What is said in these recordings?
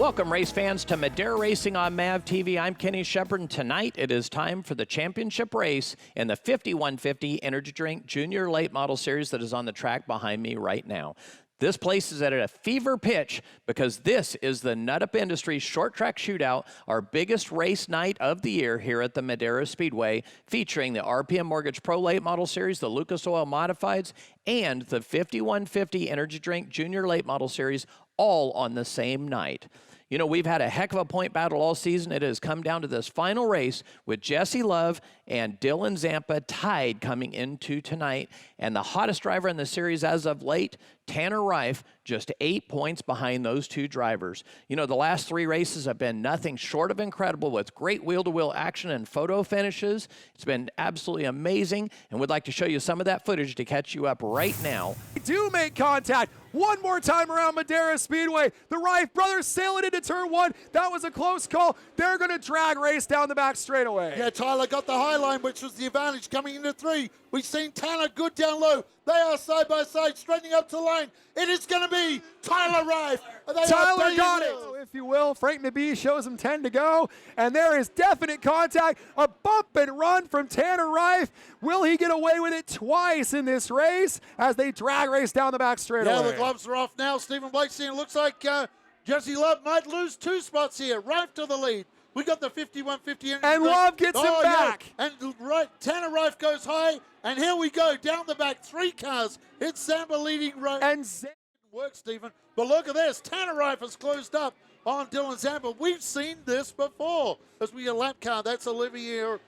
Welcome, race fans, to Madera Racing on MAV TV. I'm Kenny Shepard, and tonight it is time for the championship race in the 5150 Energy Drink Junior Late Model Series that is on the track behind me right now. This place is at a fever pitch because this is the Nut Up Industries Short Track Shootout, our biggest race night of the year here at the Madera Speedway, featuring the RPM Mortgage Pro Late Model Series, the Lucas Oil Modifieds, and the 5150 Energy Drink Junior Late Model Series, all on the same night. You know, we've had a heck of a point battle all season. It has come down to this final race with Jesse Love and Dylan Zampa tied coming into tonight. And the hottest driver in the series as of late, Tanner Reif, just 8 points behind those two drivers. You know, the last three races have been nothing short of incredible with great wheel-to-wheel action and photo finishes. It's been absolutely amazing, and we'd like to show you some of that footage to catch you up right now. They do make contact. One more time around Madera Speedway. The Reif brothers sailing into turn one. That was a close call. They're going to drag race down the back straightaway. Yeah, Tyler got the high line, which was the advantage coming into three. We've seen Tanner good down low. They are side by side, straightening up to line. It is going to be Tyler Reif. Tyler got it, if you will. Frank McBee shows him 10 to go, and there is definite contact. A bump and run from Tanner Reif. Will he get away with it twice in this race as they drag race down the back straightaway? Yeah, the gloves are off now. Stephen Blake's saying it looks like Jesse Love might lose 2 spots here. Reif to the lead. We got the 5150. And Love gets him back. Yeah. And Tanner Reif goes high, and here we go. Down the back, 3 cars. It's Zampa leading Reif. And work, Stephen. But look at this. Tanner Reif has closed up on Dylan Zampa. We've seen this before. As we get a lap car, that's Olivia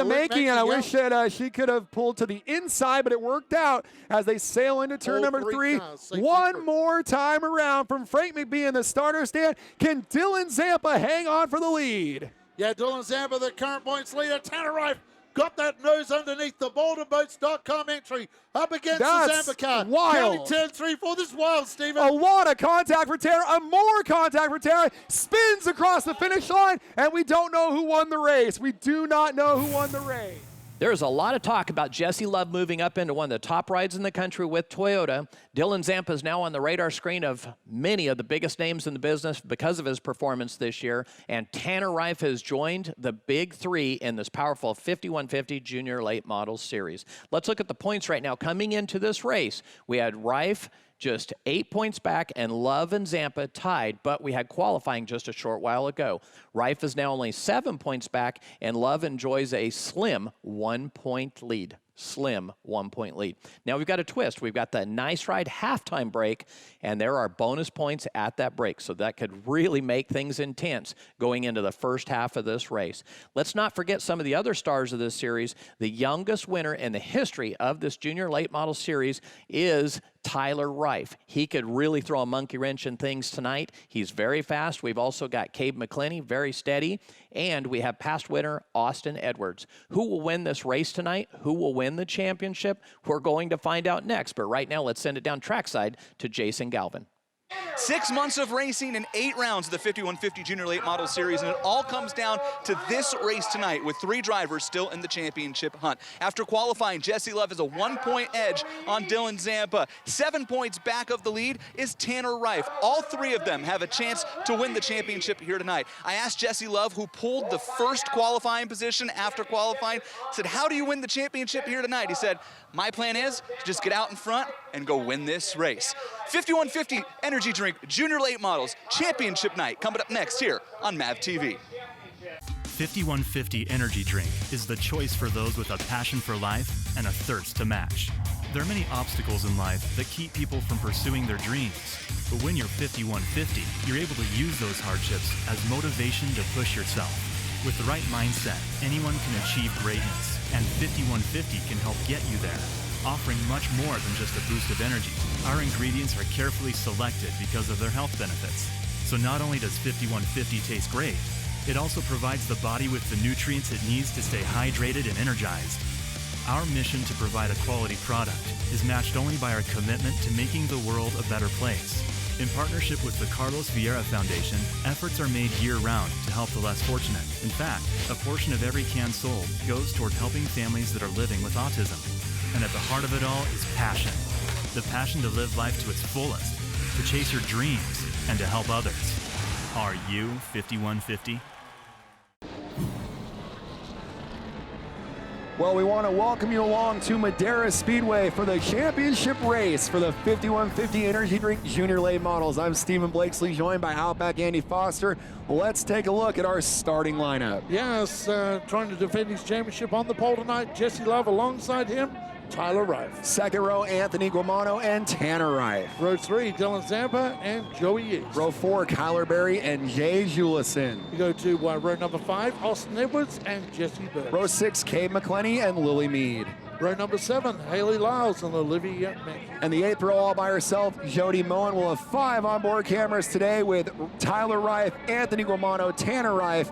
making, and I wish that she could have pulled to the inside, but it worked out as they sail into turn number 3. One more time around from Frank McBee in the starter stand. Can Dylan Zampa hang on for the lead? Yeah, Dylan Zampa, the current points leader. Tanner Reif got that nose underneath the BoulderBoats.com entry up against the Zampa car. Wild. Turn 3, 4. This is wild, Stephen. A lot of contact for Tanner. More contact for Tanner. Spins across the finish line, and we don't know who won the race. We do not know who won the race. There's a lot of talk about Jesse Love moving up into one of the top rides in the country with Toyota. Dylan Zampa is now on the radar screen of many of the biggest names in the business because of his performance this year. And Tanner Reif has joined the big 3 in this powerful 5150 Junior Late Model Series. Let's look at the points right now. Coming into this race, we had Reif just 8 points back, and Love and Zampa tied, but we had qualifying just a short while ago. Reif is now only 7 points back, and Love enjoys a slim 1-point lead. Slim 1-point lead. Now we've got a twist. We've got the Nice Ride halftime break, and there are bonus points at that break, so that could really make things intense going into the first half of this race. Let's not forget some of the other stars of this series. The youngest winner in the history of this Junior Late Model Series is Tyler Reif. He could really throw a monkey wrench in things tonight. He's very fast. We've also got Cabe McClinney, very steady, and we have past winner Austin Edwards. Who will win this race tonight? Who will win the championship? We're going to find out next, but right now let's send it down trackside to Jason Galvin. 6 months of racing and 8 rounds of the 5150 Junior Late Model Series, and it all comes down to this race tonight with 3 drivers still in the championship hunt. After qualifying, Jesse Love has a 1-point edge on Dylan Zampa. 7 points back of the lead is Tanner Reif. All 3 of them have a chance to win the championship here tonight. I asked Jesse Love, who pulled the first qualifying position after qualifying, said, how do you win the championship here tonight? He said, my plan is to just get out in front and go win this race. 5150 Energy Drink Junior Late Models Championship Night coming up next here on MAV TV. 5150 Energy Drink is the choice for those with a passion for life and a thirst to match. There are many obstacles in life that keep people from pursuing their dreams. But when you're 5150, you're able to use those hardships as motivation to push yourself. With the right mindset, anyone can achieve greatness, and 5150 can help get you there, offering much more than just a boost of energy. Our ingredients are carefully selected because of their health benefits. So not only does 5150 taste great, it also provides the body with the nutrients it needs to stay hydrated and energized. Our mission to provide a quality product is matched only by our commitment to making the world a better place. In partnership with the Carlos Vieira Foundation, efforts are made year-round to help the less fortunate. In fact, a portion of every can sold goes toward helping families that are living with autism. And at the heart of it all is passion. The passion to live life to its fullest, to chase your dreams, and to help others. Are you 5150? Well, we want to welcome you along to Madera Speedway for the championship race for the 5150 Energy Drink Junior Late Models. I'm Stephen Blakesley, joined by Outback Andy Foster. Let's take a look at our starting lineup. Yes, trying to defend his championship on the pole tonight. Jesse Love alongside him, Tyler Rife. Second row, Anthony Guamano and Tanner Rife. Row 3, Dylan Zampa and Joey East. Row 4, Kyler Berry and Jay Julison. You go to row number 5, Austin Edwards and Jesse Burks. Row 6, Cade McClenny and Lily Mead. Row number 7, Haley Lyles and Olivia Mackey. And the 8th row all by herself, Jody Moen. We'll have 5 onboard cameras today with Tyler Rife, Anthony Guamano, Tanner Rife,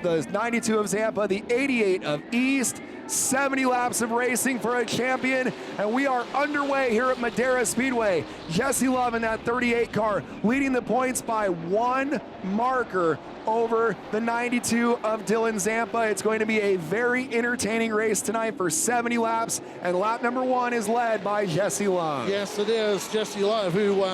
the 92 of Zampa, the 88 of East. 70 laps of racing for a champion, and we are underway here at Madera Speedway. Jesse Love in that 38 car leading the points by 1 marker over the 92 of Dylan Zampa. It's going to be a very entertaining race tonight for 70 laps, and lap number 1 is led by Jesse Love. Yes, it is Jesse Love, who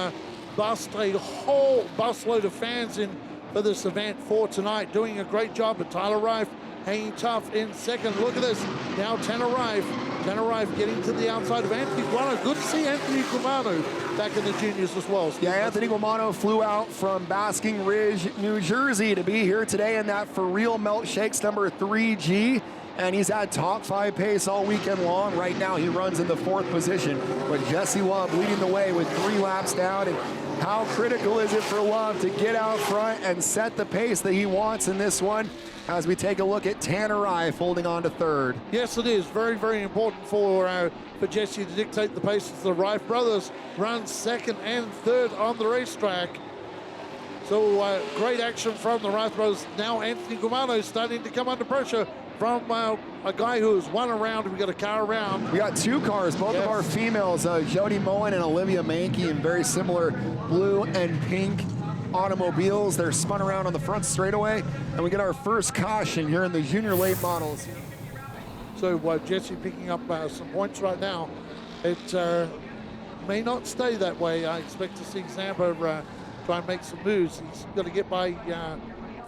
bussed a whole busload of fans in for this event for tonight, doing a great job. But Tyler Rife hanging tough in second. Look at this. Now Tanner Rife. Tanner Rife getting to the outside of Anthony Guamano. Good to see Anthony Guamano back in the juniors as well. Yeah, Anthony Guamano flew out from Basking Ridge, New Jersey to be here today in that For Real Milkshakes number 3G. And he's had top 5 pace all weekend long. Right now he runs in the 4th position. But Jesse Love leading the way with 3 laps down. And how critical is it for Love to get out front and set the pace that he wants in this one? As we take a look at Tanner Rife holding on to 3rd. Yes, it is very, very important for Jesse to dictate the pace as the Rife brothers run 2nd and 3rd on the racetrack. So great action from the Rife brothers. Now Anthony Guamano starting to come under pressure from a guy who has won a round. We got a car around. We got 2 cars, both of our females, Jody Moen and Olivia Mankey, in very similar blue and pink automobiles. They're spun around on the front straightaway, and we get our first caution here in the junior late models. So Jesse picking up some points right now. It may not stay that way. I expect to see Zampa try and make some moves. He's got to get by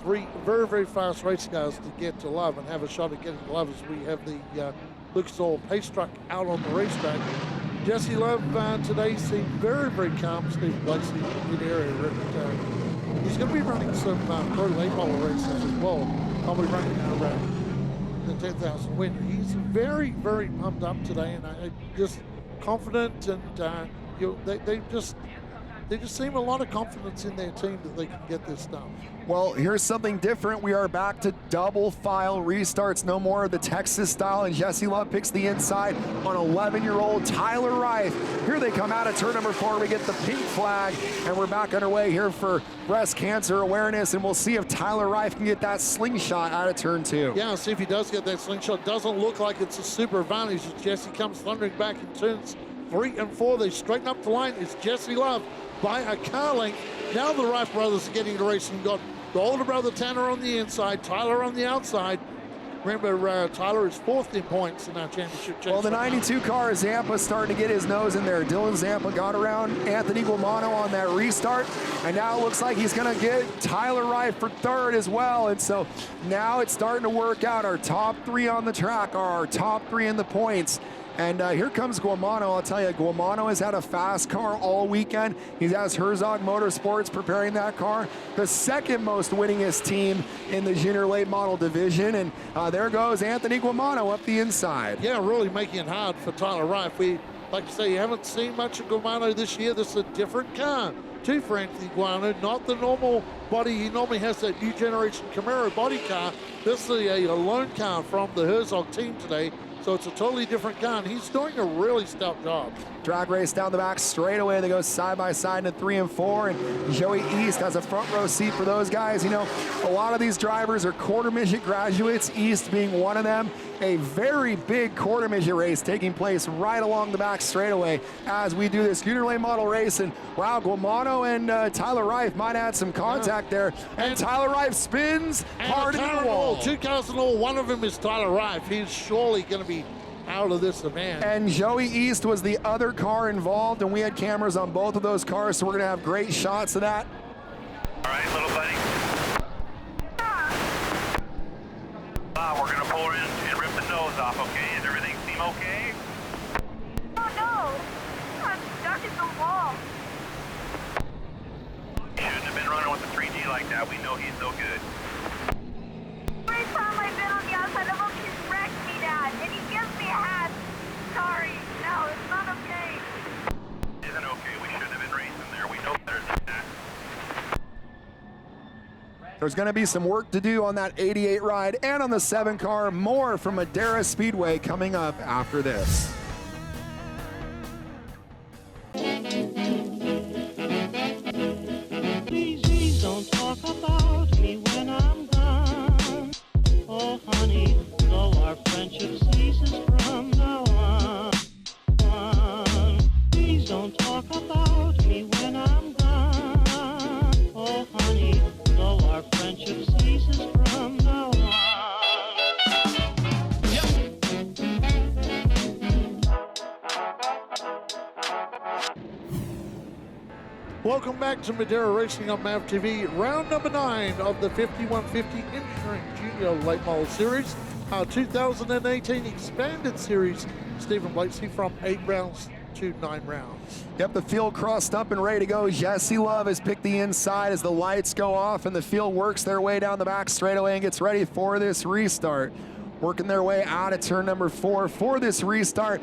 3 very, very fast race cars to get to Love and have a shot at getting to Love as we have the Lucas Oil pace truck out on the racetrack. Jesse Love today seemed very, very calm. Steve Blakesley in the area. He's going to be running some pro late model races as well. Probably running the 10,000 win. He's very, very pumped up today, and I just confident, and they just seem a lot of confidence in their team that they can get this done. Well, here's something different. We are back to double file restarts. No more of the Texas style, and Jesse Love picks the inside on 11-year-old Tyler Rife. Here they come out of turn number 4. We get the pink flag, and we're back underway here for breast cancer awareness, and we'll see if Tyler Rife can get that slingshot out of turn 2. Yeah, see if he does get that slingshot. Doesn't look like it's a super advantage as Jesse comes thundering back in turns 3 and 4. They straighten up the line. It's Jesse Love by a car length. Now the Rife brothers are getting to race, and got the older brother Tanner on the inside, Tyler on the outside. Remember, Tyler is 4th in points in our championship chase. Well, the 92 car, Zampa's starting to get his nose in there. Dylan Zampa got around Anthony Guamano on that restart, and now it looks like he's going to get Tyler Rife for 3rd as well. And so now it's starting to work out. Our top 3 on the track are our top 3 in the points. And here comes Guamano. I'll tell you, Guamano has had a fast car all weekend. He has Herzog Motorsports preparing that car, the 2nd most winningest team in the junior late model division. And there goes Anthony Guamano up the inside. Yeah, really making it hard for Tyler Rife. We, like I say, you haven't seen much of Guamano this year. This is a different car too for Anthony Guamano, not the normal body. He normally has that new generation Camaro body car. This is a loan car from the Herzog team today. So it's a totally different gun. He's doing a really stout job. Drag race down the back straight away. They go side by side into 3 and 4. And Joey East has a front row seat for those guys. You know, a lot of these drivers are quarter midget graduates, East being one of them. A very big quarter midget race taking place right along the back straightaway as we do this junior late model race. And wow, Guamano and Tyler Rife might add some contact there. And Tyler Rife spins hard into the wall. 2 cars in all. One of them is Tyler Rife. He's surely going to be out of this event. And Joey East was the other car involved, and we had cameras on both of those cars, so we're going to have great shots of that. All right, little buddy. We're going to pull in and rip the nose off, okay? Does everything seem okay? Oh no! I'm stuck in the wall. You shouldn't have been running with the 3G like that. We know he's no good. Every time I've been on the outside of him, he's wrecked me, Dad. And he gives me a hat. Sorry. No, it's not okay. It isn't okay. We shouldn't have been racing there. We know better than that. There's going to be some work to do on that 88 ride and on the 7 car. More from Madera Speedway coming up after this. Please don't talk about me when I'm gone. Oh, honey, though our friendship ceases from now on. Please don't talk about me when I'm gone. Oh, honey, though our friendship ceases from now on. Welcome back to Madera Racing on MAV TV. Round number 9 of the 5150 Engineering Junior Late Model Series. Our 2018 expanded series. Stephen Blatesy from 8 rounds to 9 rounds. Yep, the field crossed up and ready to go. Jesse Love has picked the inside as the lights go off and the field works their way down the back straightaway and gets ready for this restart. Working their way out of turn number 4 for this restart.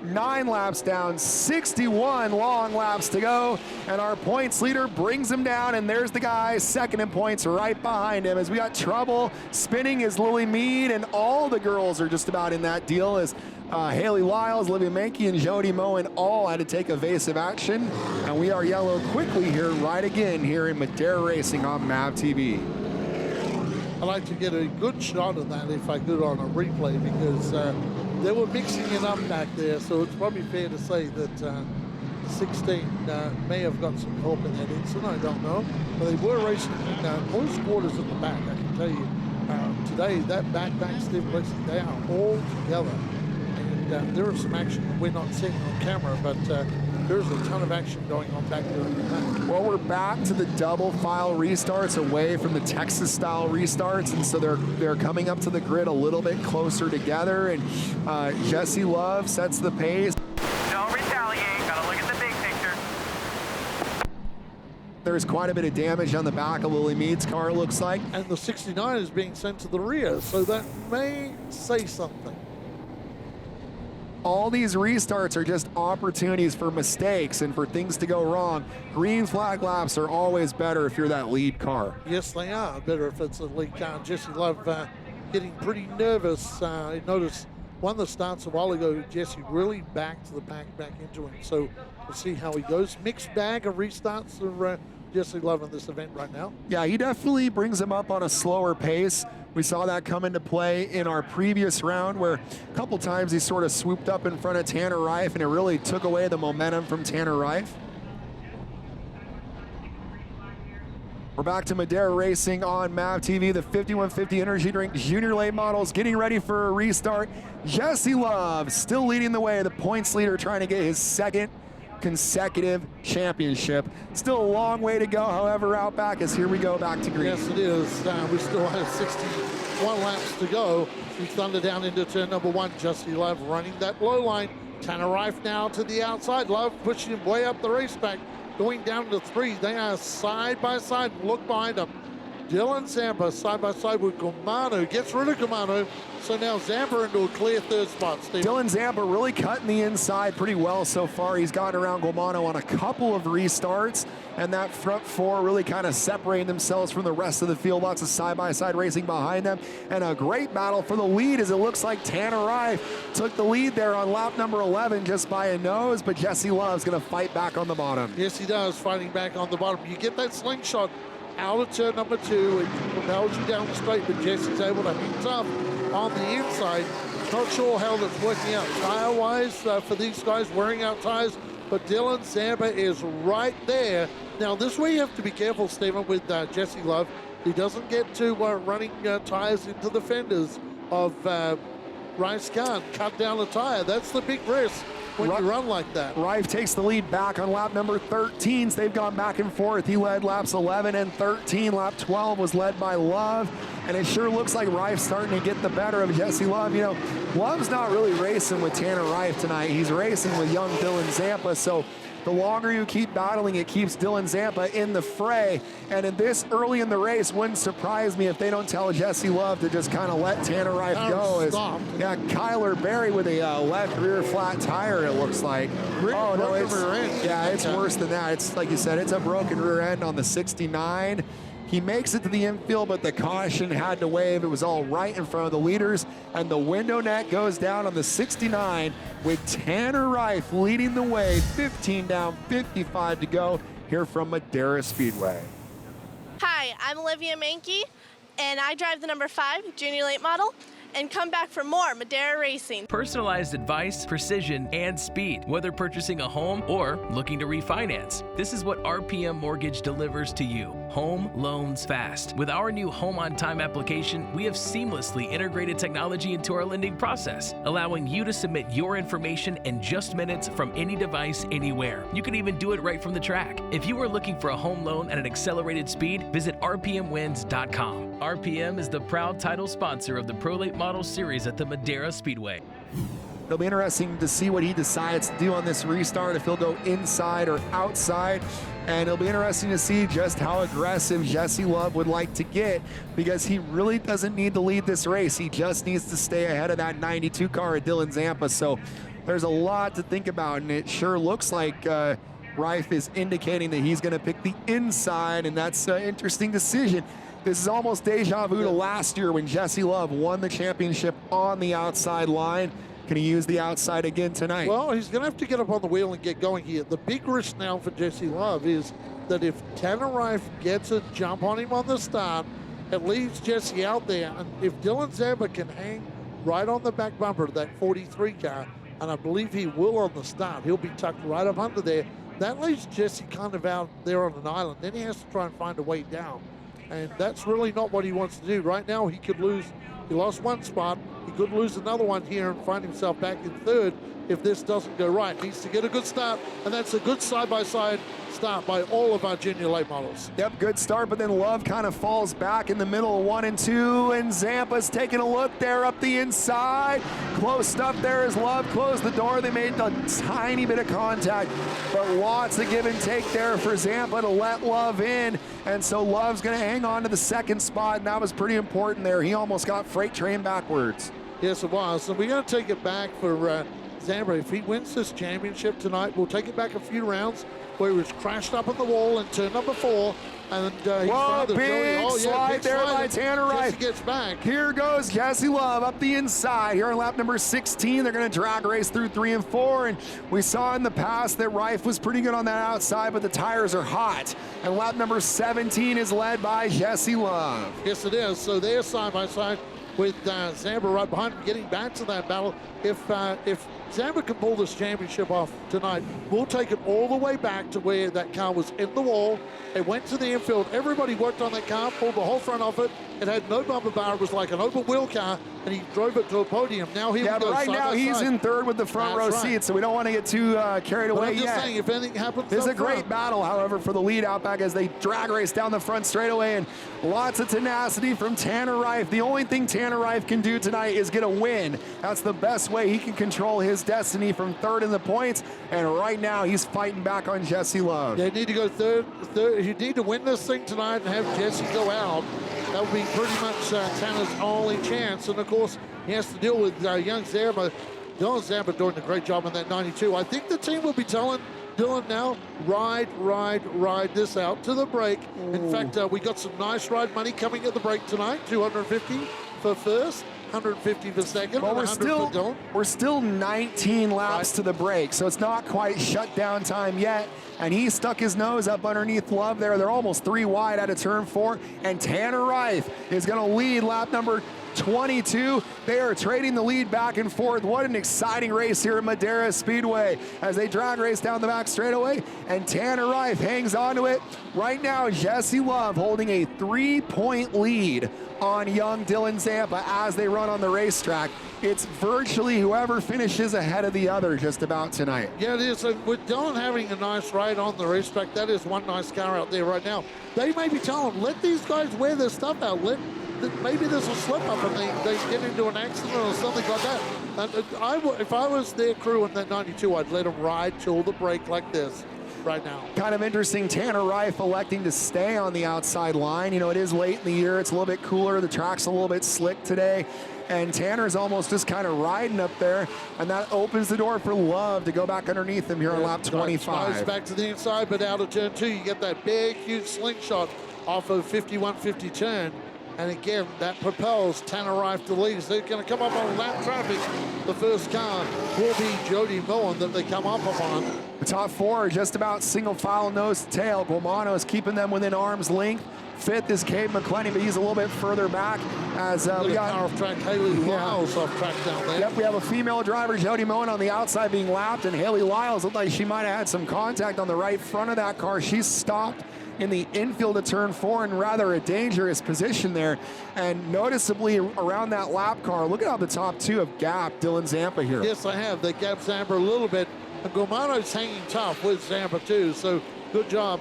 9 laps down, 61 long laps to go, and our points leader brings him down, and there's the guy second in points right behind him. As we got trouble spinning is Lily Mead, and all the girls are just about in that deal as Haley Lyles, Olivia Mankey, and Jody Moen all had to take evasive action, and we are yellow quickly here, right again here in Madera Racing on MAV TV. I'd like to get a good shot of that if I could on a replay, because they were mixing it up back there, so it's probably fair to say that 16 may have got some help in that incident. I don't know, but they were racing in close quarters at the back. I can tell you today that back Stephen Blatesy, they are all together, and there is some action that we're not seeing on camera, but there's a ton of action going on back there in the back. Well, we're back to the double file restarts away from the Texas style restarts, and so they're coming up to the grid a little bit closer together, and Jesse Love sets the pace. Don't retaliate. Gotta look at the big picture. There's quite a bit of damage on the back of Lily Mead's car, it looks like. And the 69 is being sent to the rear, so that may say something. All these restarts are just opportunities for mistakes and for things to go wrong. Green flag laps are always better if you're that lead car. Yes, they are better if it's a lead car. Jesse Love getting pretty nervous. I noticed one of the starts a while ago, Jesse really backed the pack back into him. So we'll see how he goes. Mixed bag of restarts for Jesse Love in this event right now. Yeah, he definitely brings him up on a slower pace. We saw that come into play in our previous round where a couple times he sort of swooped up in front of Tanner Reif and it really took away the momentum from Tanner Reif. We're back to Madera Racing on MAV TV. The 5150 Energy Drink Junior Late Models getting ready for a restart. Jesse Love still leading the way, the points leader trying to get his second consecutive championship. Still a long way to go, however, out back as here we go back to green. Yes, it is. We still have 61 laps to go. We thunder down into turn number 1. Jesse Love running that low line. Tanner Reif now to the outside. Love pushing him way up the racetrack. Going down to 3. They are side by side. Look behind them. Dylan Zampa side by side with Gomano. Gets rid of Gomano. So now Zampa into a clear third spot, Steve. Dylan Zampa really cutting the inside pretty well so far. He's gotten around Gomano on a couple of restarts, and that front 4 really kind of separating themselves from the rest of the field. Lots of side-by-side racing behind them, and a great battle for the lead as it looks like Tanner Reif took the lead there on lap number 11 just by a nose, but Jesse Love's going to fight back on the bottom. Yes, he does, fighting back on the bottom. You get that slingshot out of turn number 2. It propels you down the straight, but Jesse's able to hang tough on the inside. Not sure how that's working out tire-wise for these guys wearing out tires, but Dylan Zampa is right there. Now, this way you have to be careful, Stephen, with Jesse Love. He doesn't get to running tires into the fenders of Rife's car and cut down the tire. That's the big risk when you run like that. Rife takes the lead back on lap number 13. So they've gone back and forth. He led laps 11 and 13. Lap 12 was led by Love. And it sure looks like Rife's starting to get the better of Jesse Love. You know, Love's not really racing with Tanner Rife tonight. He's racing with young Dylan Zampa. So the longer you keep battling, it keeps Dylan Zampa in the fray. And in this early in the race, wouldn't surprise me if they don't tell Jesse Love to just kind of let Tanner Rife go. Yeah, Kyler Berry with a left rear flat tire, it looks like. Oh, no, it's worse than that. It's like you said, it's a broken rear end on the 69. He makes it to the infield, but the caution had to wave. It was all right in front of the leaders, and the window net goes down on the 69 with Tanner Rife leading the way. 15 down, 55 to go here from Madera Speedway. Hi, I'm Olivia Mankey, and I drive the number 5 Junior Late Model. And come back for more Madera Racing. Personalized advice, precision, and speed, whether purchasing a home or looking to refinance. This is what RPM Mortgage delivers to you. Home loans fast. With our new Home on Time application, we have seamlessly integrated technology into our lending process, allowing you to submit your information in just minutes from any device, anywhere. You can even do it right from the track. If you are looking for a home loan at an accelerated speed, visit rpmwins.com. RPM is the proud title sponsor of the Pro Late Model Series at the Madera Speedway. It'll be interesting to see what he decides to do on this restart, if he'll go inside or outside. And it'll be interesting to see just how aggressive Jesse Love would like to get, because he really doesn't need to lead this race. He just needs to stay ahead of that 92 car at Dylan Zampa. So there's a lot to think about, and it sure looks like Rife is indicating that he's going to pick the inside, and that's an interesting decision. This is almost deja vu to last year when Jesse Love won the championship on the outside line. Can he use the outside again tonight? Well, he's going to have to get up on the wheel and get going here. The big risk now for Jesse Love is that if Tanner Rife gets a jump on him on the start, it leaves Jesse out there. And if Dylan Zampa can hang right on the back bumper of that 43 car, and I believe he will on the start, he'll be tucked right up under there. That leaves Jesse kind of out there on an island. Then he has to try and find a way down. And that's really not what he wants to do. Right now, he could lose. He lost one spot. He could lose another one here and find himself back in third if this doesn't go right. He needs to get a good start, and that's a good side-by-side start by all of our junior late models. Yep, good start, but then Love kind of falls back in the middle of 1 and 2, and Zampa's taking a look there up the inside. Close stuff there as Love closed the door. They made a tiny bit of contact, but lots of give and take there for Zampa to let Love in, and so Love's going to hang on to the second spot, and that was pretty important there. He almost got freight train backwards. Yes, it was. So we're going to take it back for Zampa. If he wins this championship tonight, we'll take it back a few rounds where he was crashed up on the wall in turn number 4. And whoa, big slide there by Tanner Rife. Jesse gets back. Here goes Jesse Love up the inside. Here on lap number 16, they're going to drag race through 3 and 4. And we saw in the past that Rife was pretty good on that outside, but the tires are hot. And lap number 17 is led by Jesse Love. Yes, it is. So they're side by side with Zampa right behind him, getting back to that battle. If Zampa can pull this championship off tonight, we'll take it all the way back to where that car was in the wall. It went to the infield. Everybody worked on that car, pulled the whole front off it. It had no bumper bar. It was like an open wheel car, and he drove it to a podium. Now he but right now he's in third with the front row seat, so we don't want to get too carried away yet. I'm just saying, if anything happens, this is a great battle, however, for the lead out back as they drag race down the front straightaway, and lots of tenacity from Tanner Rife. The only thing Tanner Rife can do tonight is get a win. That's the best way he can control his destiny from third in the points, and right now he's fighting back on Jesse Love. They need to go third. You need to win this thing tonight and have Jesse go out. That would be pretty much Tanner's only chance. And, of course, he has to deal with young Zampa. Dylan Zampa doing a great job on that 92. I think the team will be telling Dylan now, ride this out to the break. Ooh. In fact, we got some nice ride money coming at the break tonight, 250 for first. 150 for second. Well, we're still 19 laps to the break, so it's not quite shutdown time yet. And he stuck his nose up underneath Love there. They're almost 3 wide out of turn 4. And Tanner Rife is going to lead lap number 22. They are trading the lead back and forth. What an exciting race here at Madera Speedway as they drag race down the back straightaway, and Tanner Rife hangs on to it. Right now, Jesse Love holding a 3-point lead on young Dylan Zampa as they run on the racetrack. it's virtually whoever finishes ahead of the other just about tonight. Yeah, it is. And with Dylan having a nice ride on the racetrack, that is one nice car out there right now. They may be telling them, let these guys wear their stuff out. Maybe there's a slip up and they get into an accident or something like that. And if I was their crew in that 92, I'd let them ride till the break like this right now. Kind of interesting, Tanner Reif electing to stay on the outside line. You know, it is late in the year. It's a little bit cooler. The track's a little bit slick today. And Tanner's almost just kind of riding up there, and that opens the door for Love to go back underneath him here on lap 25. Back to the inside, but out of turn 2, you get that big, huge slingshot off of 5150 turn. And again, that propels Tanner Reif to lead. They're going to come up on lap traffic. The first car will be Jody Millen that they come up upon. The top 4 are just about single file nose to tail. Guamano is keeping them within arm's length. 5th is Cade McClenny, but he's a little bit further back as we got off track Haley Lyles off track down there. Yep, we have a female driver, Jody Millen, on the outside being lapped, and Haley Lyles looked like she might have had some contact on the right front of that car. She's stopped in the infield of turn 4 in rather a dangerous position there. And noticeably around that lap car, look at how the top 2 have gapped Dylan Zampa here. Yes, I have. They gapped Zampa a little bit. And Guamano's hanging tough with Zampa too, so good job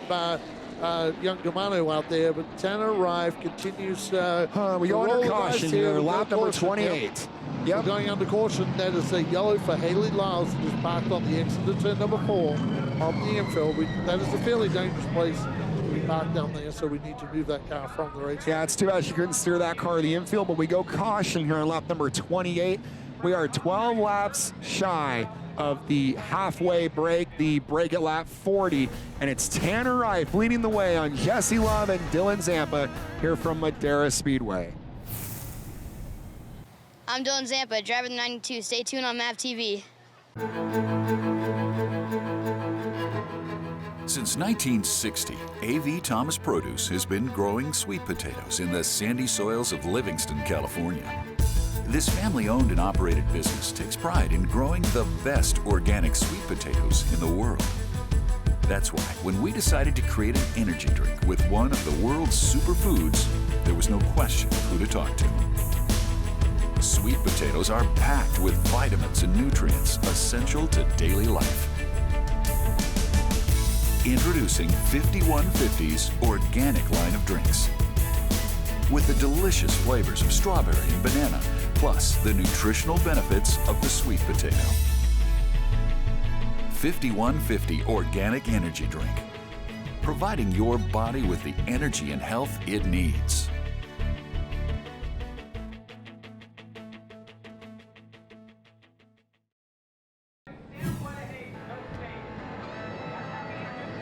young Guamano out there, but Tanner Reif continues we go under caution here, lap number 28. Yep. We're going under caution. That is a yellow for Haley Lyles, who's parked on the exit of turn number 4 on the infield. That is a fairly dangerous place to be parked down there, so we need to move that car from the race. Yeah, it's too bad she couldn't steer that car to the infield, but we go caution here on lap number 28. We are 12 laps shy of the halfway break, the break at lap 40, and it's Tanner Reif leading the way on Jesse Love and Dylan Zampa here from Madera Speedway. I'm Dylan Zampa, driver of the 92. Stay tuned on MAV TV. Since 1960, A.V. Thomas Produce has been growing sweet potatoes in the sandy soils of Livingston, California. This family-owned and operated business takes pride in growing the best organic sweet potatoes in the world. That's why when we decided to create an energy drink with one of the world's superfoods, there was no question of who to talk to. Sweet potatoes are packed with vitamins and nutrients essential to daily life. Introducing 5150's organic line of drinks. With the delicious flavors of strawberry and banana, plus the nutritional benefits of the sweet potato. 5150 Organic Energy Drink, providing your body with the energy and health it needs.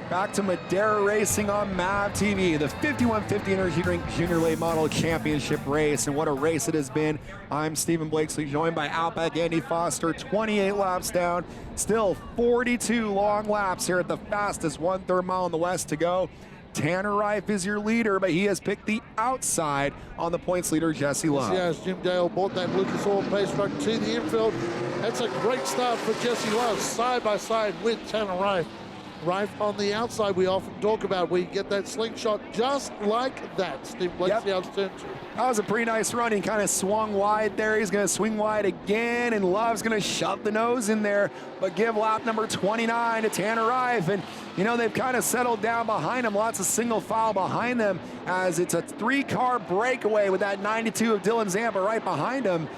Back to Madera Racing on MAV TV, the 5150 Energy Drink Junior Late Model Championship race, and what a race it has been. I'm Stephen Blakesley, joined by Outback Andy Foster, 28 laps down, still 42 long laps here at the fastest 1/3 mile in the West to go. Tanner Reif is your leader, but he has picked the outside on the points leader, Jesse Love. Yes, Jim Dale brought that Lucas Oil pace truck to the infield. That's a great start for Jesse Love, side by side with Tanner Reif. Reif on the outside, we often talk about where you get that slingshot just like that. Steve Blakesley out to turn 2. That was a pretty nice run. He kind of swung wide there. He's going to swing wide again, and Love's going to shove the nose in there, but give lap number 29 to Tanner Reif. And, you know, they've kind of settled down behind him. Lots of single file behind them as it's a 3-car breakaway with that 92 of Dylan Zampa right behind him.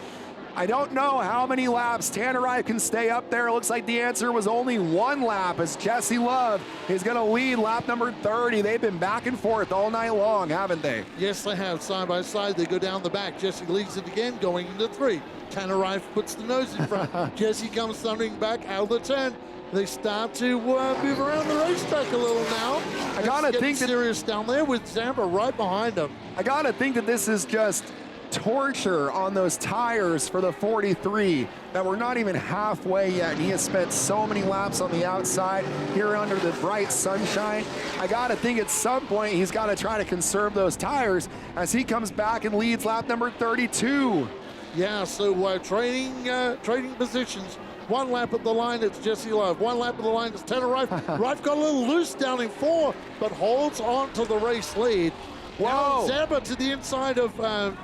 I don't know how many laps Tanner Reif can stay up there. It looks like the answer was only 1 lap as Jesse Love is going to lead lap number 30. They've been back and forth all night long, haven't they? Yes, they have. Side by side, they go down the back. Jesse leads it again, going into 3. Tanner Reif puts the nose in front. Jesse comes thundering back out of the turn. They start to move around the racetrack a little now. I gotta think that serious down there with Zampa right behind them. I gotta think that this is just torture on those tires for the 43 that we're not even halfway yet, and he has spent so many laps on the outside here under the bright sunshine. I gotta think at some point he's got to try to conserve those tires as he comes back and leads lap number 32. Yeah, so trading positions. 1 lap at the line, it's Jesse Love. 1 lap at the line, it's Tanner Reif. Reif got a little loose down in 4, but holds on to the race lead. Whoa. Now Zampa to the inside of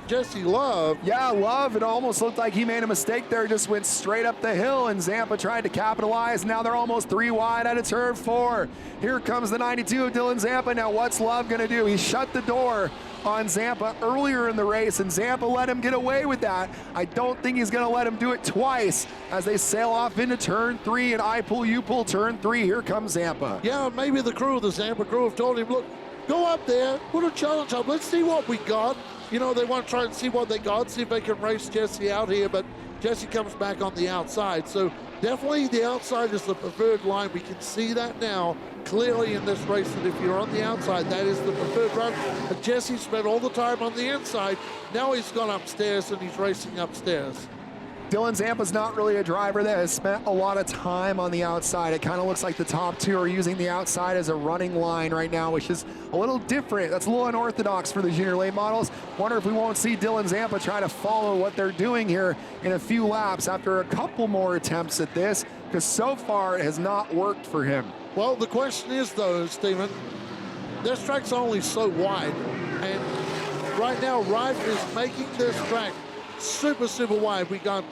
Jesse Love. Yeah, Love, it almost looked like he made a mistake there, just went straight up the hill, and Zampa tried to capitalize. Now they're almost 3 wide out of turn 4. Here comes the 92 of Dylan Zampa. Now what's Love gonna do? He shut the door on Zampa earlier in the race, and Zampa let him get away with that. I don't think he's gonna let him do it twice as they sail off into turn 3, and I pull, you pull, turn 3. Here comes Zampa. Yeah, maybe the crew, the Zampa crew, have told him, look, go up there, put a challenge up, let's see what we got. You know, they want to try and see what they got, see if they can race Jesse out here, but Jesse comes back on the outside. So definitely the outside is the preferred line. We can see that now clearly in this race, that if you're on the outside, that is the preferred run. But Jesse spent all the time on the inside. Now he's gone upstairs and he's racing upstairs. Dylan Zampa's not really a driver that has spent a lot of time on the outside. It kind of looks like the top 2 are using the outside as a running line right now, which is a little different. That's a little unorthodox for the junior late models. Wonder if we won't see Dylan Zampa try to follow what they're doing here in a few laps after a couple more attempts at this, because so far it has not worked for him. Well, the question is though, Stephen, this track's only so wide, and right now Rife is making this track super, super wide. We got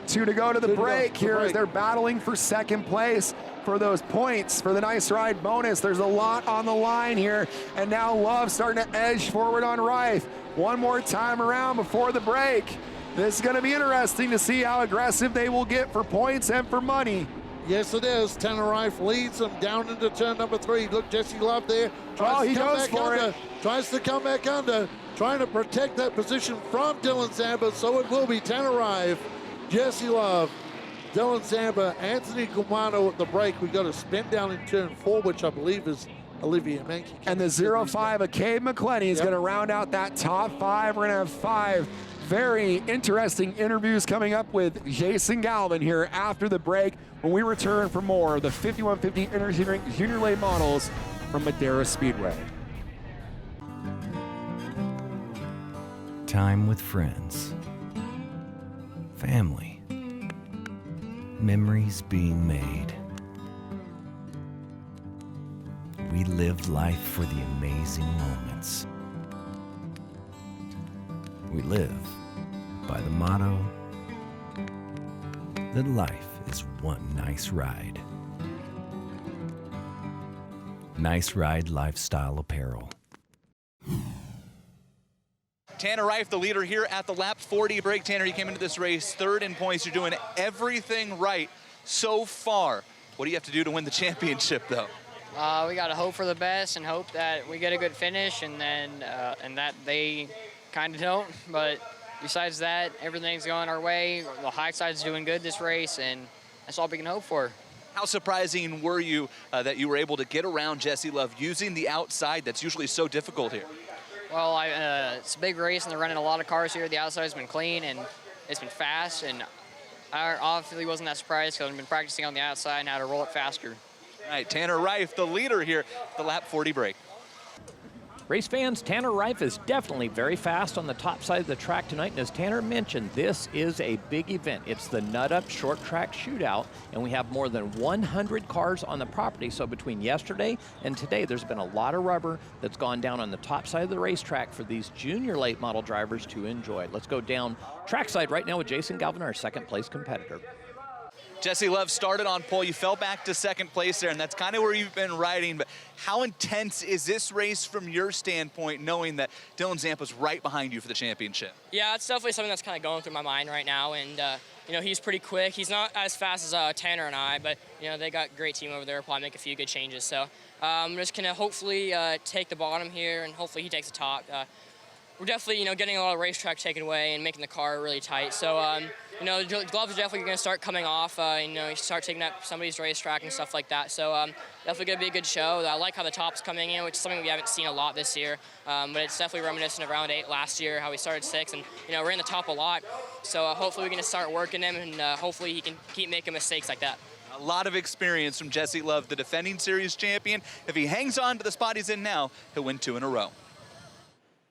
2 to go to the break here as they're battling for second place for those points for the nice ride bonus. There's a lot on the line here, and now Love starting to edge forward on Rife. One more time around before the break. This is going to be interesting to see how aggressive they will get for points and for money. Yes, it is. Tanner Rife leads them down into turn number 3. Look, Jesse Love there. He goes for it. Tries to come back under. Trying to protect that position from Dylan Zampa, so it will be Tanner Rife, Jesse Love, Dylan Zampa, Anthony Gumano at the break. We got a spin down in turn 4, which I believe is Olivia Mankey. And the 05 of Cade McClenny is going to round out that top 5. We're going to have 5 very interesting interviews coming up with Jason Galvin here after the break when we return for more of the 5150 Engineering Junior Late Models from Madera Speedway. Time with friends, family, memories being made. We live life for the amazing moments. We live by the motto that life is one nice ride. Nice Ride Lifestyle Apparel. Tanner Rife, the leader here at the lap 40 break. Tanner, you came into this race 3rd in points. You're doing everything right so far. What do you have to do to win the championship, though? We got to hope for the best and hope that we get a good finish, and then and that they kind of don't. But besides that, everything's going our way. The high side's doing good this race, and that's all we can hope for. How surprising were you that you were able to get around Jesse Love using the outside that's usually so difficult here? Well, it's a big race, and they're running a lot of cars here. The outside's been clean, and it's been fast, and I obviously wasn't that surprised because I've been practicing on the outside and how to roll it faster. All right, Tanner Rife, the leader here at the lap 40 break. Race fans, Tanner Rife is definitely very fast on the top side of the track tonight, and as Tanner mentioned, this is a big event. It's the Nut Up Short Track Shootout, and we have more than 100 cars on the property, so between yesterday and today, there's been a lot of rubber that's gone down on the top side of the racetrack for these junior late model drivers to enjoy. Let's go down trackside right now with Jason Galvin, our 2nd place competitor. Jesse Love started on pole. You fell back to 2nd place there, and that's kind of where you've been riding. But how intense is this race from your standpoint, knowing that Dylan Zampa's right behind you for the championship? Yeah, it's definitely something that's kind of going through my mind right now. And, you know, he's pretty quick. He's not as fast as Tanner and I, but, you know, they got a great team over there. Probably make a few good changes. So I'm just going to hopefully take the bottom here, and hopefully he takes the top. We're definitely, you know, getting a lot of racetrack taken away and making the car really tight. So, you know, the gloves are definitely going to start coming off. You know, you start taking up somebody's racetrack and stuff like that. So, definitely going to be a good show. I like how the top's coming in, which is something we haven't seen a lot this year. But it's definitely reminiscent of round 8 last year, how we started 6 and, you know, ran the top a lot. So, hopefully we're going to start working him, and hopefully he can keep making mistakes like that. A lot of experience from Jesse Love, the defending series champion. If he hangs on to the spot he's in now, he'll win 2 in a row.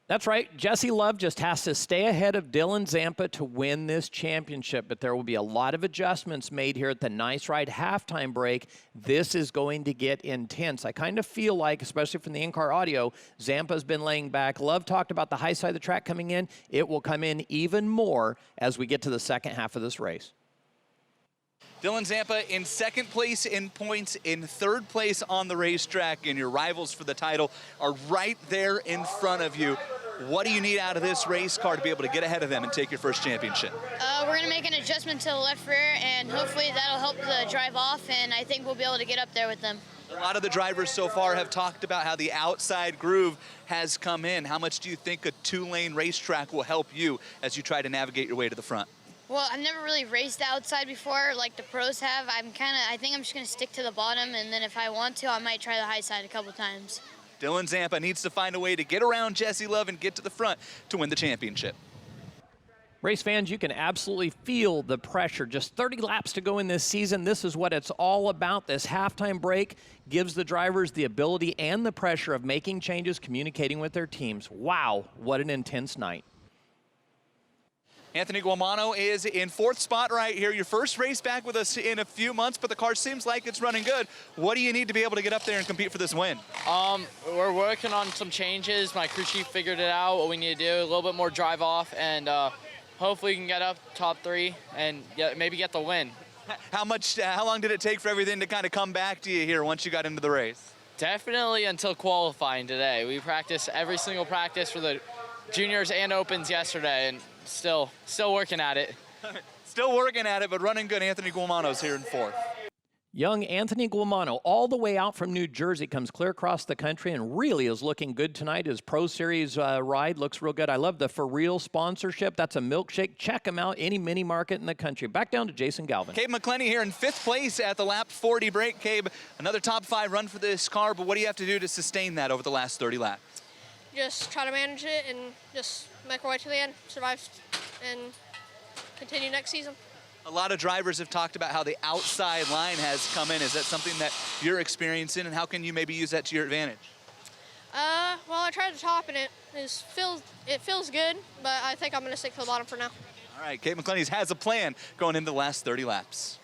That's right. Jesse Love just has to stay ahead of Dylan Zampa to win this championship, but there will be a lot of adjustments made here at the Nice Ride halftime break. This is going to get intense. I kind of feel like, especially from the in-car audio, Zampa's been laying back. Love talked about the high side of the track coming in. It will come in even more as we get to the second half of this race. Dylan Zampa in second place in points, in third place on the racetrack, and your rivals for the title are right there in front of you. What do you need out of this race car to be able to get ahead of them and take your first championship? We're going to make an adjustment to the left rear, and hopefully that'll help the drive off, and I think we'll be able to get up there with them. A lot of the drivers so far have talked about how the outside groove has come in. How much do you think a two-lane racetrack will help you as you try to navigate your way to the front? Well, I've never really raced outside before like the pros have. I think I'm just going to stick to the bottom, and then if I want to, I might try the high side a couple times. Dylan Zampa needs to find a way to get around Jesse Love and get to the front to win the championship. Race fans, you can absolutely feel the pressure. Just 30 laps to go in this season. This is what it's all about. This halftime break gives the drivers the ability and the pressure of making changes, communicating with their teams. Wow, what an intense night. Anthony Guamano is in fourth spot right here. Your first race back with us in a few months, but the car seems like it's running good. What do you need to be able to get up there and compete for this win? We're working on some changes. My crew chief figured it out, what we need to do, a little bit more drive off, and hopefully we can get up top 3 and maybe get the win. How long did it take for everything to kind of come back to you here once you got into the race? Definitely until qualifying today. We practiced every single practice for the juniors and opens yesterday, and still working at it. Still working at it, but running good. Anthony Guamano's here in fourth. Young Anthony Guamano, all the way out from New Jersey, comes clear across the country and really is looking good tonight. His Pro Series ride looks real good. I love the For Real sponsorship. That's a milkshake. Check him out, any mini market in the country. Back down to Jason Galvin. Cabe McClenny here in fifth place at the lap 40 break. Cabe, another top 5 run for this car, but what do you have to do to sustain that over the last 30 laps? Just try to manage it and just make our way to the end, survive, and continue next season. A lot of drivers have talked about how the outside line has come in. Is that something that you're experiencing, and how can you maybe use that to your advantage? Well, I tried the top, and it feels good, but I think I'm going to stick to the bottom for now. All right, Cabe McClenny has a plan going into the last 30 laps.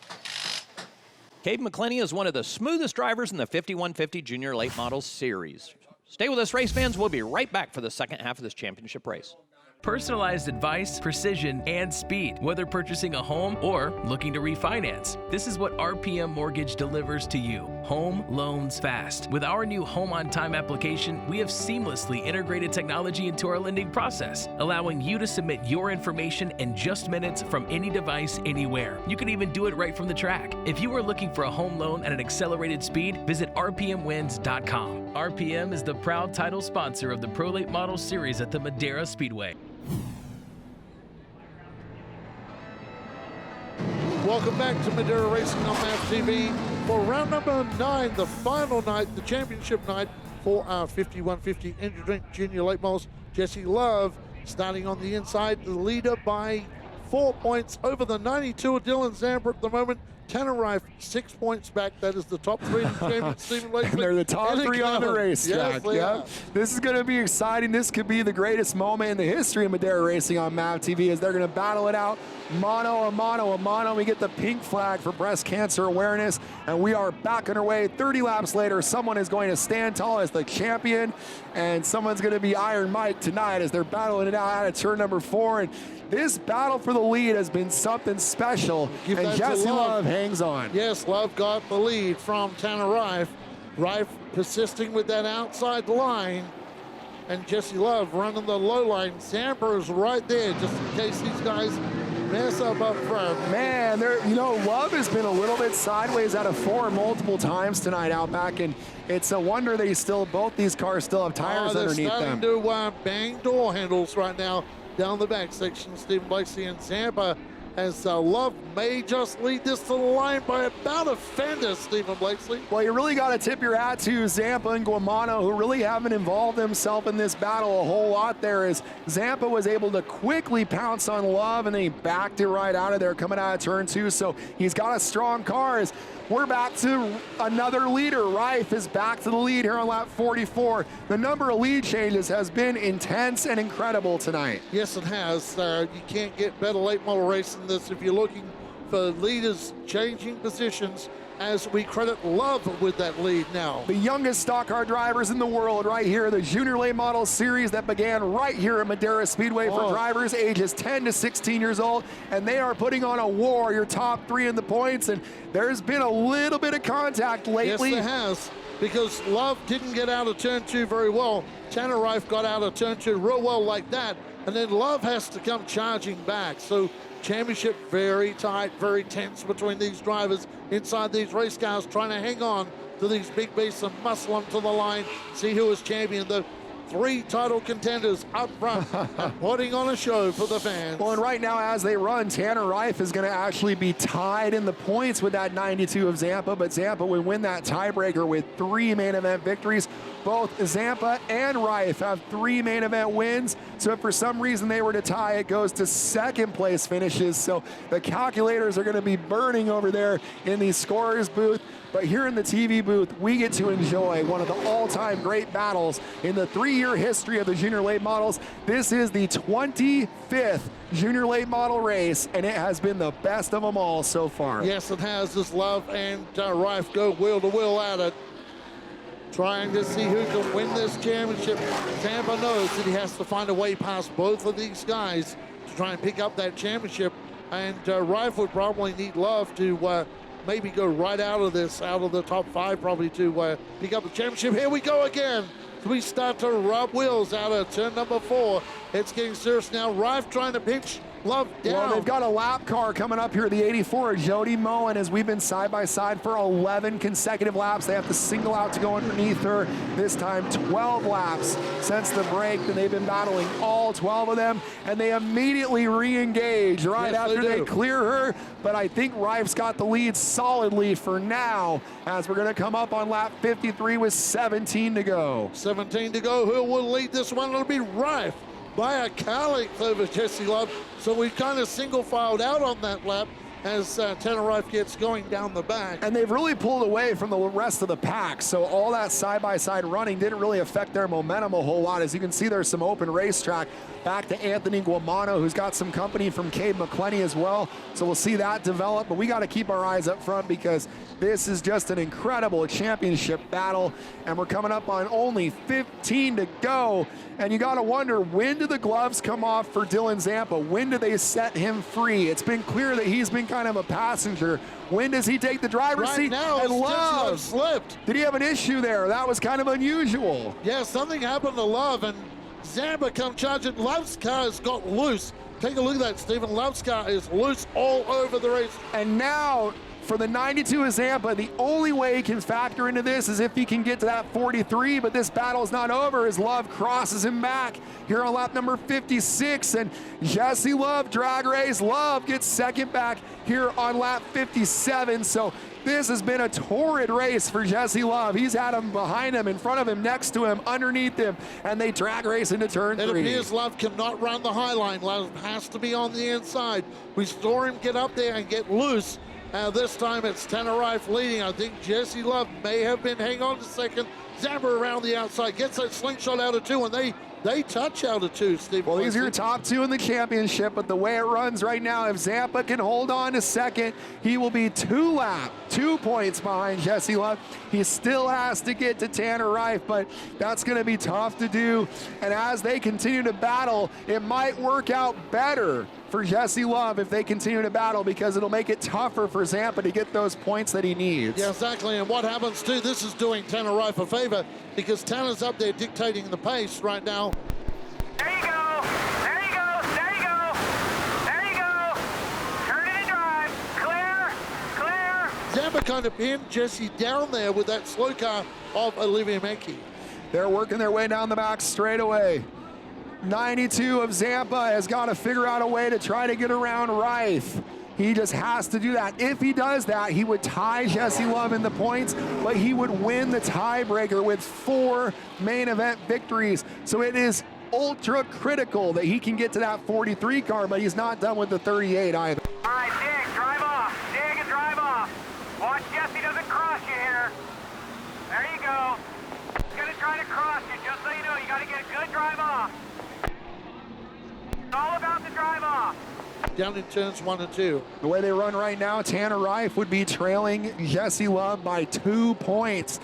Cabe McClenny is one of the smoothest drivers in the 5150 Junior Late Model Series. Stay with us, race fans. We'll be right back for the second half of this championship race. Personalized advice, precision, and speed, whether purchasing a home or looking to refinance. This is what RPM Mortgage delivers to you. Home loans fast. With our new Home on Time application, we have seamlessly integrated technology into our lending process, allowing you to submit your information in just minutes from any device, anywhere. You can even do it right from the track. If you are looking for a home loan at an accelerated speed, visit rpmwins.com. RPM is the proud title sponsor of the Pro Late Model Series at the Madera Speedway. Welcome back to Madera Racing on MAV TV for round number 9, the final night, the championship night for our 5150 Energy Drink Junior Late Models. Jesse Love starting on the inside, the leader by 4 points over the 92 Dylan Zampa at the moment. Tanner Reif 6 points back. That is the top 3 in the championship. Stephen Lakeman. They're the top 3 on the racetrack. Yes, This is going to be exciting. This could be the greatest moment in the history of Madera Racing on MAV TV as they're going to battle it out. Mano a mano. We get the pink flag for breast cancer awareness, and we are back underway. 30 laps later, someone is going to stand tall as the champion, and someone's going to be Iron Mike tonight as they're battling it out at turn number 4. And this battle for the lead has been something special, and Jesse Love hangs on. Yes, Love got the lead from Tanner Reif. Reif persisting with that outside line, and Jesse Love running the low line. Zampa is right there just in case these guys mess up front. Man, Love has been a little bit sideways out of 4 multiple times tonight out back, and it's a wonder that both these cars still have tires underneath them. They're starting to bang door handles right now down the back section. Stephen Blakeslee and Zampa as Love may just lead this to the line by about a fender, Stephen Blakesley. Well, you really got to tip your hat to Zampa and Guamano, who really haven't involved themselves in this battle a whole lot there, as Zampa was able to quickly pounce on Love, and then he backed it right out of there coming out of turn 2. So he's got a strong car. As we're back to another leader. Reif is back to the lead here on lap 44. The number of lead changes has been intense and incredible tonight. Yes, it has. You can't get better late model race than this if you're looking for leaders changing positions, as we credit Love with that lead now. The youngest stock car drivers in the world right here, the Junior Late Model Series that began right here at Madera Speedway for drivers ages 10 to 16 years old, and they are putting on a war, your top 3 in the points, and there's been a little bit of contact lately. Yes, there has, because Love didn't get out of turn 2 very well. Tanner Reif got out of turn 2 real well like that, and then Love has to come charging back. So championship very tight, very tense between these drivers inside these race cars, trying to hang on to these big beasts and muscle them to the line, see who is champion. The 3 title contenders up front putting on a show for the fans. Well, and right now as they run, Tanner Reif is going to actually be tied in the points with that 92 of Zampa, but Zampa would win that tiebreaker with 3 main event victories. Both Zampa and Reif have 3 main event wins, so if for some reason they were to tie, it goes to second place finishes. So the calculators are going to be burning over there in the scorer's booth. But here in the TV booth, we get to enjoy one of the all-time great battles in the 3-year history of the Junior Late Models. This is the 25th Junior Late Model race, and it has been the best of them all so far. Yes, it has, as Love and Reif go wheel to wheel at it, trying to see who can win this championship. Zampa knows that he has to find a way past both of these guys to try and pick up that championship, and Reif would probably need Love to maybe go right out of this, out of the top 5 probably, to pick up the championship. Here we go again. We start to rub wheels out of turn number 4. It's getting serious now. Reif trying to pinch Love down. Well, they've got a lap car coming up here, the 84, Jody Moen, as we've been side by side for 11 consecutive laps. They have to single out to go underneath her. This time 12 laps since the break, and they've been battling all 12 of them, and they immediately re-engage right after they clear her. But I think Reif's got the lead solidly for now, as we're going to come up on lap 53 with 17 to go. 17 to go. Who will lead this one? It'll be Reif by a car length over Jesse Love. So we kind of single filed out on that lap as Tanner Reif gets going down the back. And they've really pulled away from the rest of the pack, so all that side-by-side running didn't really affect their momentum a whole lot. As you can see, there's some open racetrack back to Anthony Guamano, who's got some company from Cade McClenny as well, so we'll see that develop. But we got to keep our eyes up front, because this is just an incredible championship battle, and we're coming up on only 15 to go. And you got to wonder, when do the gloves come off for Dylan Zampa? When do they set him free? It's been clear that he's been kind of a passenger. When does he take the driver's seat? Now, and Love slipped. Did he have an issue there? That was kind of unusual. Yeah, something happened to Love, and Zampa come charging. Love's car has got loose. Take a look at that, Stephen. Love's car is loose all over the race. And now, for the 92 of Zampa, the only way he can factor into this is if he can get to that 43, but this battle's not over as Love crosses him back here on lap number 56, and Jesse Love drag race. Love gets second back here on lap 57, so this has been a torrid race for Jesse Love. He's had him behind him, in front of him, next to him, underneath him, and they drag race into turn 3. It appears Love cannot run the high line. Love has to be on the inside. We saw him get up there and get loose. This time it's Tanner Reif leading. I think Jesse Love may have been hanging on to second. Zampa around the outside, gets that slingshot out of 2, and they touch out of 2, Steve. Well, these are your top 2 in the championship, but the way it runs right now, if Zampa can hold on to second, he will be 2 points behind Jesse Love. He still has to get to Tanner Reif, but that's going to be tough to do. And as they continue to battle, it might work out better for Jesse Love if they continue to battle, because it'll make it tougher for Zampa to get those points that he needs. Yeah, exactly. And what happens too, this is doing Tanner Reif a favor, because Tanner's up there dictating the pace right now. There you go. There you go. There you go. There you go. Turn it and drive. Clear. Clear. Zampa kind of pinned Jesse down there with that slow car of Olivia Menke. They're working their way down the back straightaway. 92 of Zampa has got to figure out a way to try to get around Reif. He just has to do that. If he does that, he would tie Jesse Love in the points, but he would win the tiebreaker with 4 main event victories. So it is ultra critical that he can get to that 43 car, but he's not done with the 38 either. All right, dig, drive off. Dig and drive off. Watch Jesse doesn't cross you here. There you go. He's going to try to cross you, just so you know. You got to get a good drive off. It's all about the drive off. Down in turns 1 and 2. The way they run right now, Tanner Reif would be trailing Jesse Love by 2 points.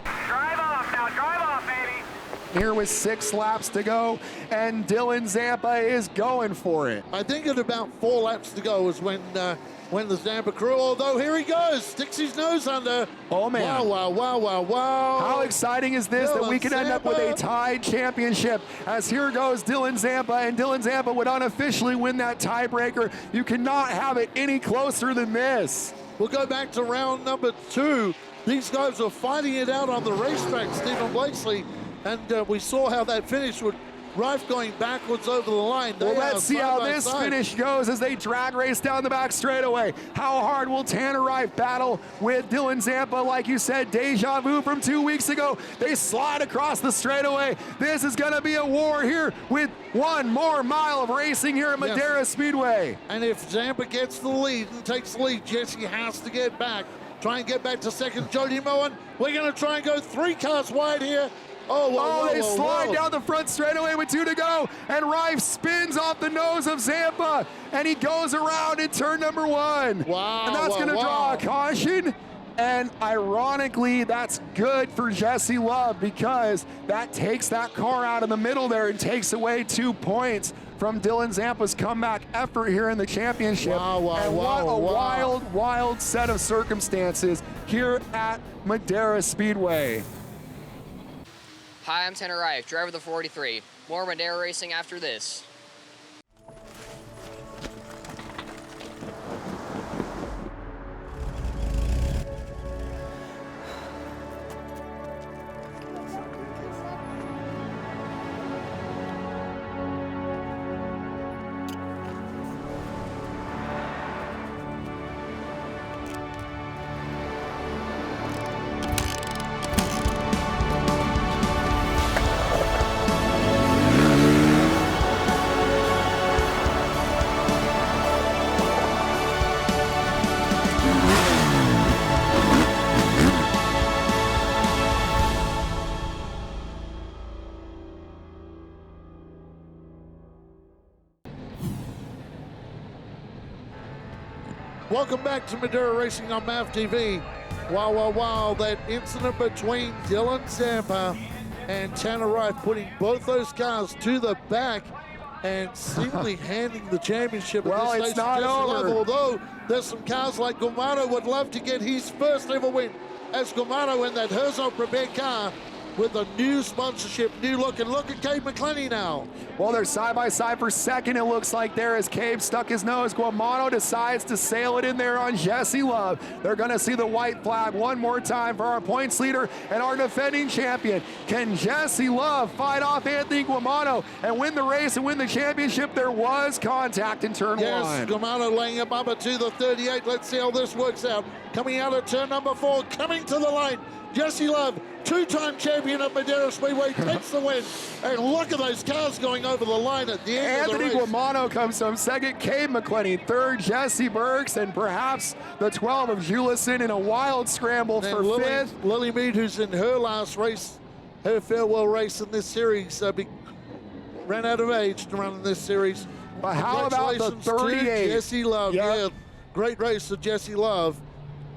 Drive off now, drive off, baby. Here with 6 laps to go, and Dylan Zampa is going for it. I think at about 4 laps to go is when the Zampa crew, although here he goes, sticks his nose under. Oh, man. Wow, wow, wow, wow, wow. How exciting is this that we could end up with a tied championship, as here goes Dylan Zampa, and Dylan Zampa would unofficially win that tiebreaker. You cannot have it any closer than this. We'll go back to round number 2. These guys are fighting it out on the racetrack, Stephen Blakesley, and we saw how that finished with Reif going backwards over the line. Well, let's see how this finish goes as they drag race down the back straightaway. How hard will Tanner Reif battle with Dylan Zampa? Like you said, deja vu from 2 weeks ago. They slide across the straightaway. This is going to be a war here with 1 more mile of racing here at Madera Speedway. And if Zampa gets the lead and takes the lead, Jesse has to get back. Try and get back to second. Jody Moen, we're going to try and go 3 cars wide here. They slide down the front straightaway with 2 to go, and Reif spins off the nose of Zampa, and he goes around in turn number 1. Wow. And that's going to draw a caution. And ironically, that's good for Jesse Love, because that takes that car out of the middle there and takes away 2 points from Dylan Zampa's comeback effort here in the championship. What a wild, wild set of circumstances here at Madera Speedway. Hi, I'm Tanner Reif, driver of the 43. More Madera racing after this. Welcome back to Madera Racing on MAV TV. Wow, wow, wow, that incident between Dylan Zampa and Tanner Reif, putting both those cars to the back and seemingly handing the championship. Well, at this it's stage not to Jesse over. Love, although there's some cars like Gomano would love to get his first ever win, as Gomano in that Herzog prepared car with a new sponsorship, new look. And look at Gabe McClenny now. Well, they're side by side for second, it looks like there, as Cabe stuck his nose. Guamano decides to sail it in there on Jesse Love. They're going to see the white flag one more time for our points leader and our defending champion. Can Jesse Love fight off Anthony Guamano and win the race and win the championship? There was contact in turn 1. Yes, Guamano laying a bumper to the 38. Let's see how this works out. Coming out of turn number 4, coming to the line, Jesse Love, 2-time champion of Madera Speedway, takes the win. And look at those cars going over the line at the end Anthony of the race. Guamano comes from second, Cabe McClenny third, Jesse Burks, and perhaps the 12 of Julison in a wild scramble for fifth. Lily Mead, who's in her last race, her farewell race in this series, ran out of age to run in this series. But how about the 38? To Jesse Love. Yep. Yeah, great race to Jesse Love.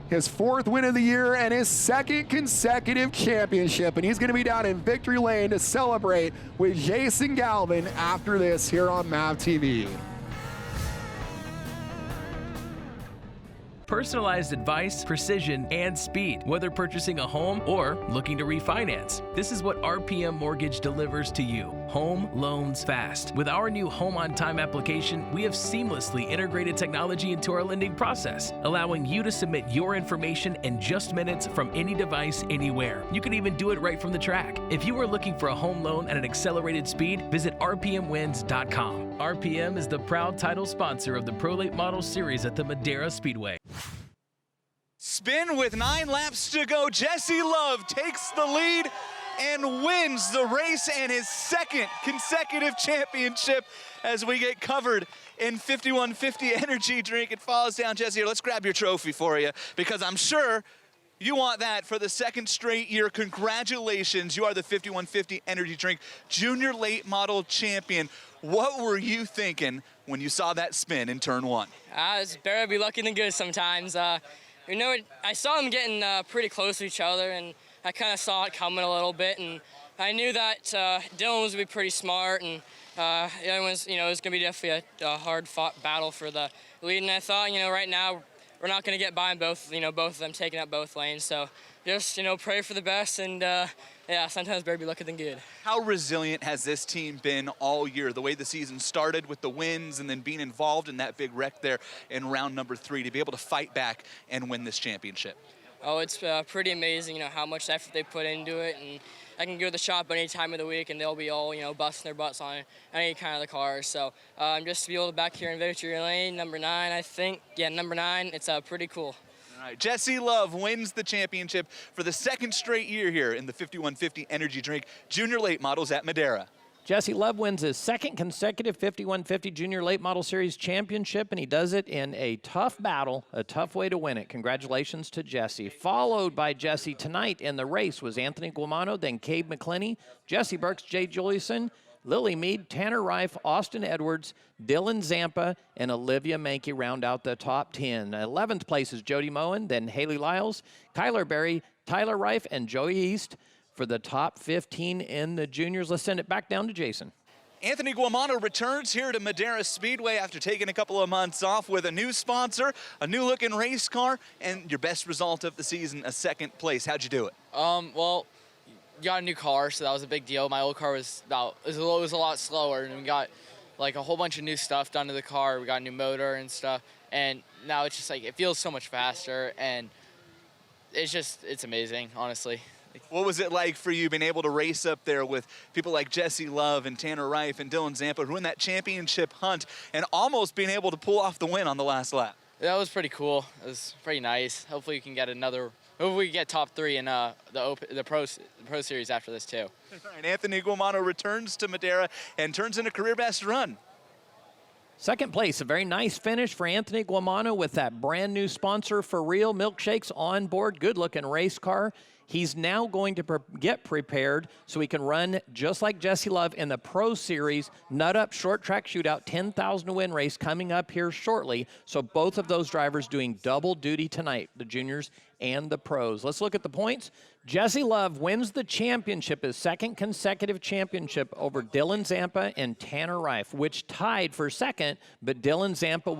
His 4th win of the year and his 2nd consecutive championship. And he's going to be down in victory lane to celebrate with Jason Galvin after this here on MAV TV. Personalized advice, precision, and speed, whether purchasing a home or looking to refinance. This is what RPM Mortgage delivers to you. Home loans fast. With our new Home on Time application, we have seamlessly integrated technology into our lending process, allowing you to submit your information in just minutes from any device, anywhere. You can even do it right from the track. If you are looking for a home loan at an accelerated speed, visit rpmwins.com. RPM is the proud title sponsor of the Pro Late Model Series at the Madera Speedway. Spin with 9 laps to go. Jesse Love takes the lead and wins the race and his second consecutive championship as we get covered in 5150 energy drink. It falls down. Jesse, here, let's grab your trophy for you because I'm sure you want that for the second straight year. Congratulations. You are the 5150 energy drink junior late model champion. What were you thinking when you saw that spin in turn 1? It's better to be lucky than good sometimes. You know, I saw them getting pretty close to each other, and I kind of saw it coming a little bit, and I knew that Dylan was going to be pretty smart, and the other ones, you know, it was going to be definitely a hard-fought battle for the lead, and I thought, you know, right now we're not going to get by them both, you know, both of them taking up both lanes, so just, you know, pray for the best, and yeah, sometimes better be lucky than good. How resilient has this team been all year? The way the season started with the wins and then being involved in that big wreck there in round number 3 to be able to fight back and win this championship. Oh, it's pretty amazing, you know, how much effort they put into it, and I can go to the shop any time of the week, and they'll be all, you know, busting their butts on any kind of the cars. So just to be able to back here in victory lane, number 9, I think, yeah, number 9, it's pretty cool. All right, Jesse Love wins the championship for the second straight year here in the 5150 energy drink junior late models at Madera. Jesse Love wins his second consecutive 5150 Junior Late Model Series championship, and he does it in a tough battle, a tough way to win it. Congratulations to Jesse. Followed by Jesse tonight in the race was Anthony Guamano, then Cabe McClinney, Jesse Burks, Jay Juliuson, Lily Mead, Tanner Reif, Austin Edwards, Dylan Zampa, and Olivia Mankey round out the top 10. 11th place is Jody Moen, then Haley Lyles, Kyler Berry, Tyler Reif, and Joey East for the top 15 in the juniors. Let's send it back down to Jason. Anthony Guamano returns here to Madera Speedway after taking a couple of months off with a new sponsor, a new looking race car, and your best result of the season, a second place. How'd you do it? Well, got a new car, so that was a big deal. My old car was a lot slower, and we got like a whole bunch of new stuff done to the car. We got a new motor and stuff, and now it's just like it feels so much faster, and it's amazing, honestly. What was it like for you being able to race up there with people like Jesse Love and Tanner Reif and Dylan Zampa who win that championship hunt and almost being able to pull off the win on the last lap? That was pretty cool. It was pretty nice. Hopefully we can get hopefully we get top 3 in the Pro Series after this too. All right, Anthony Guamano returns to Madera and turns in a career best run. Second place, a very nice finish for Anthony Guamano with that brand new sponsor for real, Milkshakes on board, good looking race car. He's now going to get prepared so he can run just like Jesse Love in the Pro Series, Nut Up Short Track Shootout, 10,000 to win race coming up here shortly. So both of those drivers doing double duty tonight, the juniors and the pros. Let's look at the points. Jesse Love wins the championship, his second consecutive championship over Dylan Zampa and Tanner Reif, which tied for second, but Dylan Zampa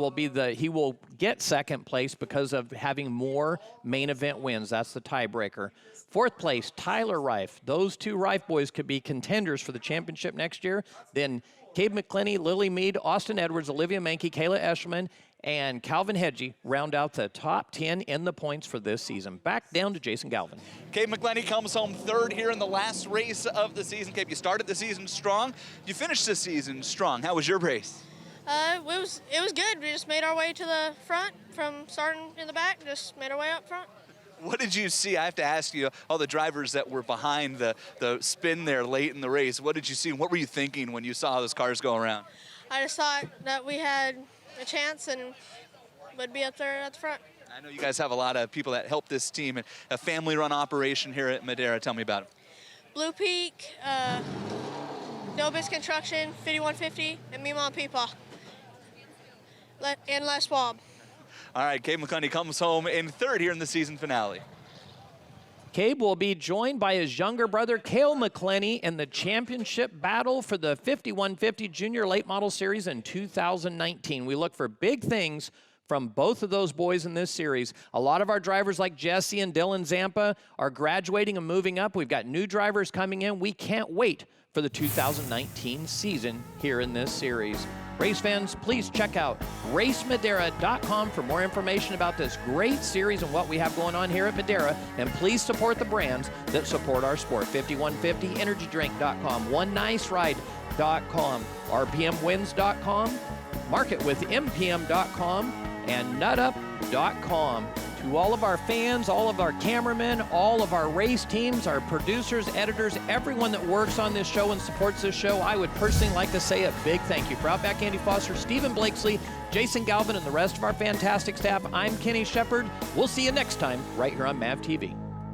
he will get second place because of having more main event wins. That's the tiebreaker. Fourth place, Tyler Reif. Those two Reif boys could be contenders for the championship next year. Then Cabe McClinney, Lily Mead, Austin Edwards, Olivia Mankey, Kayla Eshelman, and Calvin Hedgie round out the top 10 in the points for this season. Back down to Jason Galvin. Cabe McClinney comes home third here in the last race of the season. Cabe, you started the season strong. You finished the season strong. How was your race? It was good. We just made our way to the front from starting in the back, just made our way up front. What did you see? I have to ask you, all the drivers that were behind the spin there late in the race, what did you see and what were you thinking when you saw those cars go around? I just thought that we had a chance and would be up there at the front. I know you guys have a lot of people that help this team, and a family-run operation here at Madera. Tell me about it. Blue Peak, Dobis Construction, 5150, and Mima Peepaw, and Les Schwab. All right, Cabe McClinney comes home in third here in the season finale. Cabe will be joined by his younger brother, Cale McClinney, in the championship battle for the 5150 Junior Late Model Series in 2019. We look for big things from both of those boys in this series. A lot of our drivers like Jesse and Dylan Zampa are graduating and moving up. We've got new drivers coming in. We can't wait for the 2019 season here in this series. Race fans, please check out racemadera.com for more information about this great series and what we have going on here at Madera. And please support the brands that support our sport. 5150energydrink.com, oneniceride.com, rpmwins.com, marketwithmpm.com, and nutup.com. To all of our fans, all of our cameramen, all of our race teams, our producers, editors, everyone that works on this show and supports this show, I would personally like to say a big thank you. For Outback Andy Foster, Stephen Blakesley, Jason Galvin, and the rest of our fantastic staff, I'm Kenny Shepard. We'll see you next time right here on MAV TV.